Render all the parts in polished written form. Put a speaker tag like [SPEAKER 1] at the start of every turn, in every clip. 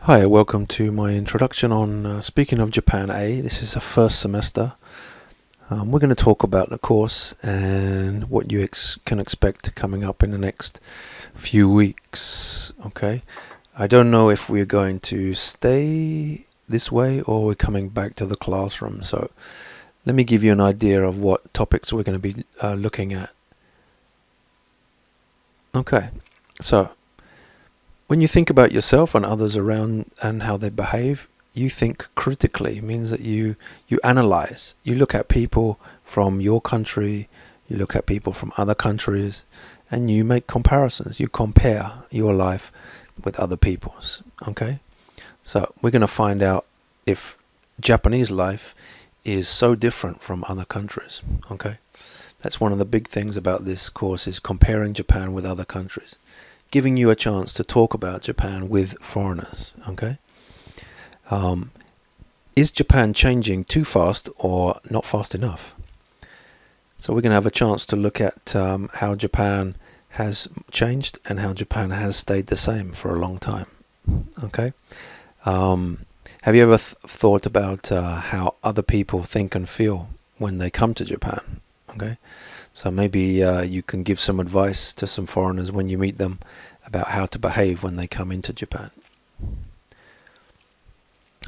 [SPEAKER 1] Hi, welcome to my introduction on Speaking of Japan A. This is a first semester. We're going to talk about the course and what you can expect coming up in the next few weeks. Okay, I don't know if we're going to stay this way or we're coming back to the classroom. So let me give you an idea of what topics we're going to be looking at. Okay, so when you think about yourself and others around and how they behave, you think critically. It means that you analyze. You look at people from your country, you look at people from other countries, and you make comparisons. You compare your life with other people's. Okay? So we're going to find out if Japanese life is so different from other countries. Okay? That's one of the big things about this course, is comparing Japan with other countries, giving you a chance to talk about Japan with foreigners. Okay, is Japan changing too fast or not fast enough? So we're going to have a chance to look at how Japan has changed and how Japan has stayed the same for a long time. Okay, have you ever thought about how other people think and feel when they come to Japan? Okay, so maybe you can give some advice to some foreigners when you meet them about how to behave when they come into Japan.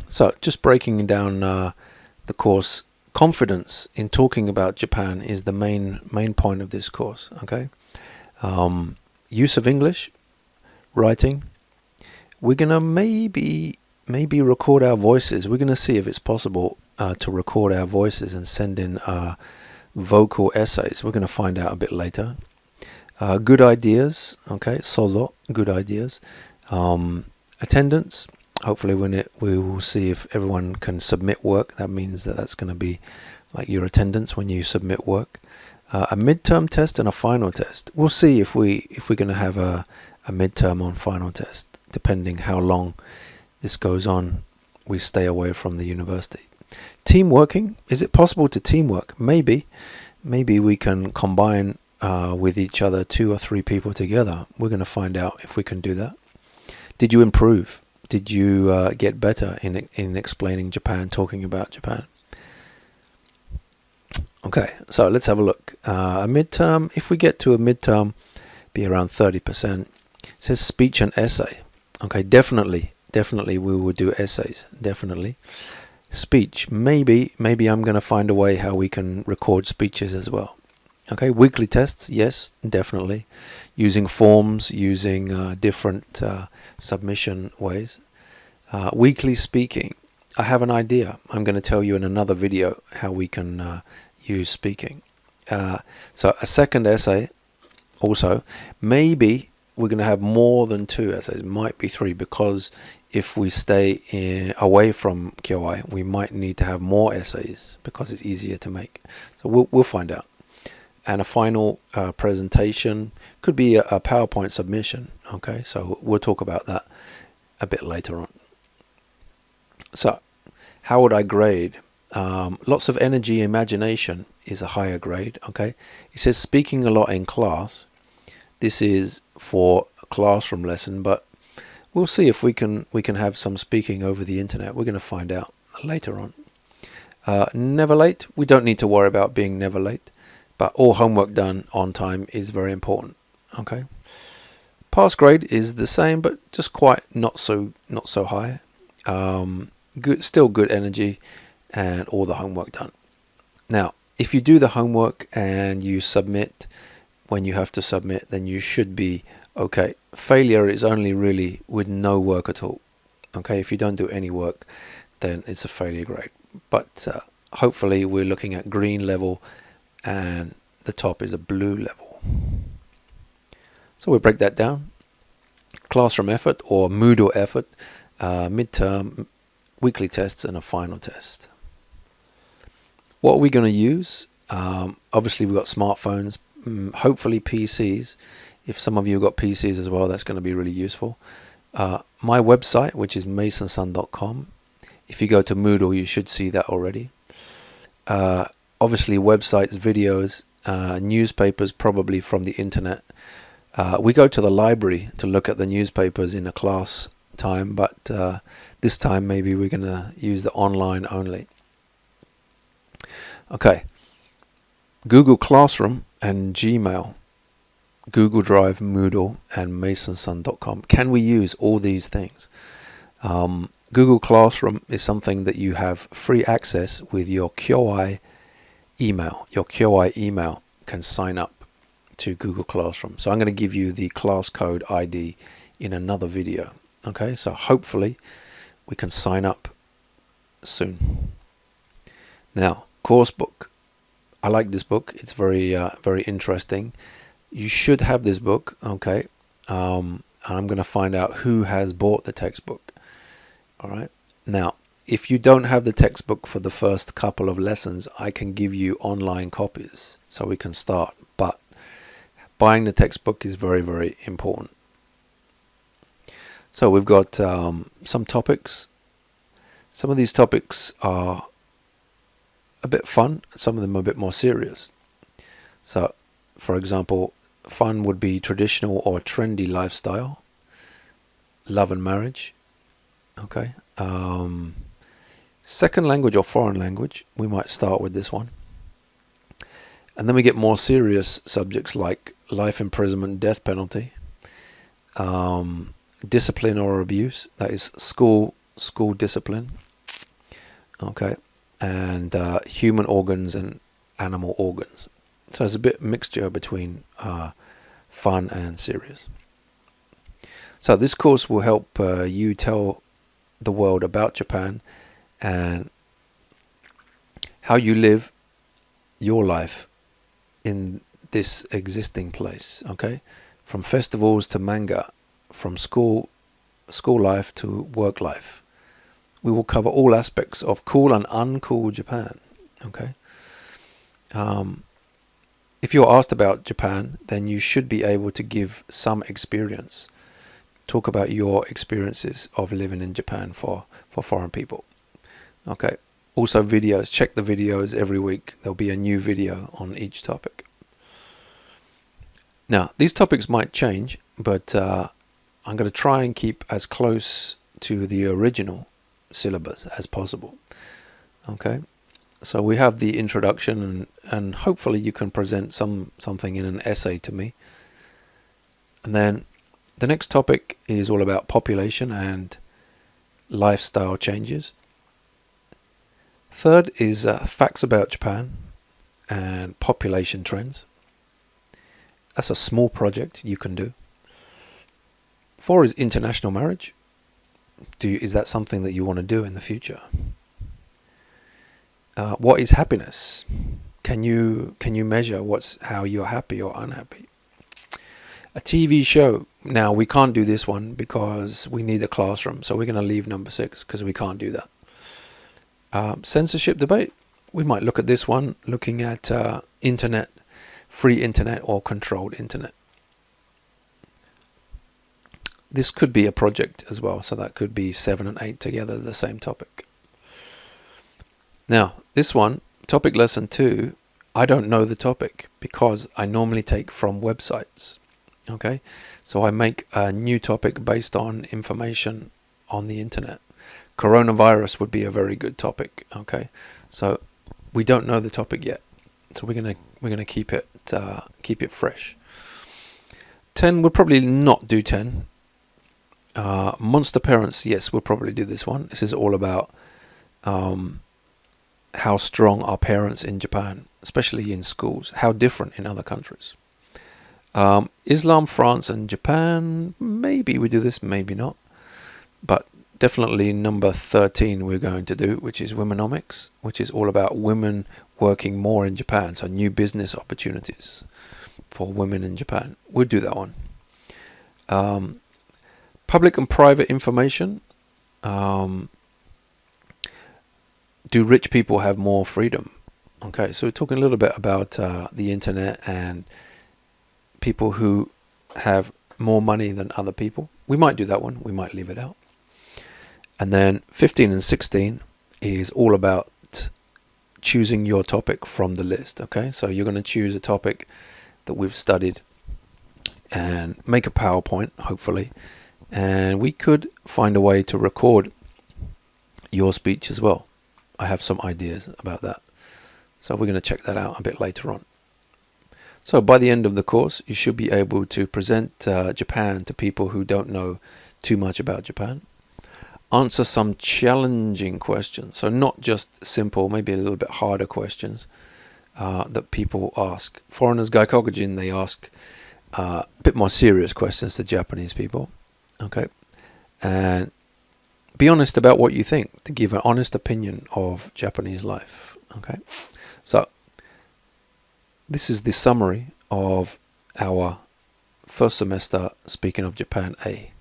[SPEAKER 1] So just breaking down the course, confidence in talking about Japan is the main point of this course. Okay, use of English, writing. We're gonna maybe record our voices. We're gonna see if it's possible to record our voices and send in vocal essays. We're going to find out a bit later. Good ideas, okay, sozo, good ideas. Attendance, hopefully we will see if everyone can submit work. That means that's going to be like your attendance when you submit work. A midterm test and a final test. We'll see if we're going to have a midterm on final test, depending how long this goes on. We stay away from the university. Team working, is it possible to teamwork? Maybe we can combine with each other, 2 or 3 people together. We're going to find out if we can do that. Did you improve? Did you get better in explaining Japan, talking about Japan? Okay, so let's have a look. A midterm, if we get to a midterm, be around 30%. It says speech and essay. Okay, definitely we will do essays, definitely. Speech, maybe I'm going to find a way how we can record speeches as well. Okay, weekly tests, yes, definitely. Using forms, using different submission ways. Weekly speaking, I have an idea. I'm going to tell you in another video how we can use speaking. So a second essay also, maybe we're going to have more than 2 essays, might be 3, because if we stay away from Kyoai, we might need to have more essays because it's easier to make. So we'll find out. And a final presentation could be a PowerPoint submission. Okay, so we'll talk about that a bit later on. So how would I grade? Lots of energy, imagination is a higher grade. Okay, it says speaking a lot in class. This is for a classroom lesson, but we'll see if we can have some speaking over the internet. We're going to find out later on. Never late. We don't need to worry about being never late, but all homework done on time is very important. Okay. Pass grade is the same, but just quite not so high. Still good energy, and all the homework done. Now, if you do the homework and you submit when you have to submit, then you should be okay. Failure is only really with no work at all. Okay, if you don't do any work, then it's a failure grade. But hopefully we're looking at green level and the top is a blue level. So we'll break that down. Classroom effort or Moodle effort, midterm, weekly tests and a final test. What are we going to use? Obviously we've got smartphones, hopefully PCs. If some of you have got PCs as well, that's going to be really useful. My website, which is masonsun.com. If you go to Moodle, you should see that already. Obviously, websites, videos, newspapers, probably from the internet. We go to the library to look at the newspapers in a class time, but this time maybe we're going to use the online only. Okay, Google Classroom and Gmail, Google Drive, Moodle, and masonson.com. Can we use all these things? Google Classroom is something that you have free access with your QI email. Your QI email can sign up to Google Classroom. So I'm going to give you the class code ID in another video. Okay, so hopefully we can sign up soon. Now, course book. I like this book. It's very interesting. You should have this book. Okay, and I'm going to find out who has bought the textbook. All right. Now, if you don't have the textbook for the first couple of lessons, I can give you online copies so we can start. But buying the textbook is very, very important. So we've got some topics. Some of these topics are a bit fun. Some of them are a bit more serious. So, for example, fun would be traditional or trendy lifestyle, love and marriage. Okay. Second language or foreign language, we might start with this one. And then we get more serious subjects like life imprisonment, death penalty, discipline or abuse, that is school discipline. Okay. And human organs and animal organs. So it's a bit mixture between fun and serious. So this course will help you tell the world about Japan and how you live your life in this existing place. Okay, from festivals to manga, from school life to work life. We will cover all aspects of cool and uncool Japan. Okay. If you're asked about Japan, then you should be able to give some experience. Talk about your experiences of living in Japan for foreign people. Okay. Also videos. Check the videos every week. There'll be a new video on each topic. Now, these topics might change, but I'm going to try and keep as close to the original syllabus as possible. Okay. So we have the introduction, and hopefully you can present something in an essay to me. And then the next topic is all about population and lifestyle changes. Third is facts about Japan and population trends. That's a small project you can do. 4 is international marriage. Is that something that you want to do in the future? What is happiness? Can you measure how you're happy or unhappy? A TV show. Now, we can't do this one because we need a classroom, so we're going to leave number 6 because we can't do that. Censorship debate. We might look at this one, looking at internet, free internet or controlled internet. This could be a project as well, so that could be 7 and 8 together, the same topic. Now, this one, topic lesson 2, I don't know the topic because I normally take from websites. Okay, so I make a new topic based on information on the internet. Coronavirus would be a very good topic. Okay, so we don't know the topic yet, so we're gonna keep it fresh. 10, we'll probably not do 10. Monster parents, yes, we'll probably do this one. This is all about how strong are parents in Japan, especially in schools, how different in other countries. Islam, France and Japan, maybe we do this, maybe not. But definitely number 13 we're going to do, which is Womenomics, which is all about women working more in Japan, so new business opportunities for women in Japan. We'll do that one. Public and private information. Do rich people have more freedom? Okay, so we're talking a little bit about the internet and people who have more money than other people. We might do that one. We might leave it out. And then 15 and 16 is all about choosing your topic from the list. Okay, so you're going to choose a topic that we've studied and make a PowerPoint, hopefully, And we could find a way to record your speech as well. I have some ideas about that. So we're going to check that out a bit later on. So by the end of the course, you should be able to present Japan to people who don't know too much about Japan. Answer some challenging questions. So not just simple, maybe a little bit harder questions that people ask. Foreigners, Gaikokujin, they ask a bit more serious questions to Japanese people. Okay. And be honest about what you think, to give an honest opinion of Japanese life. Okay. So this is the summary of our first semester Speaking of Japan A.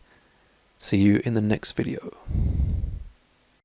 [SPEAKER 1] See you in the next video.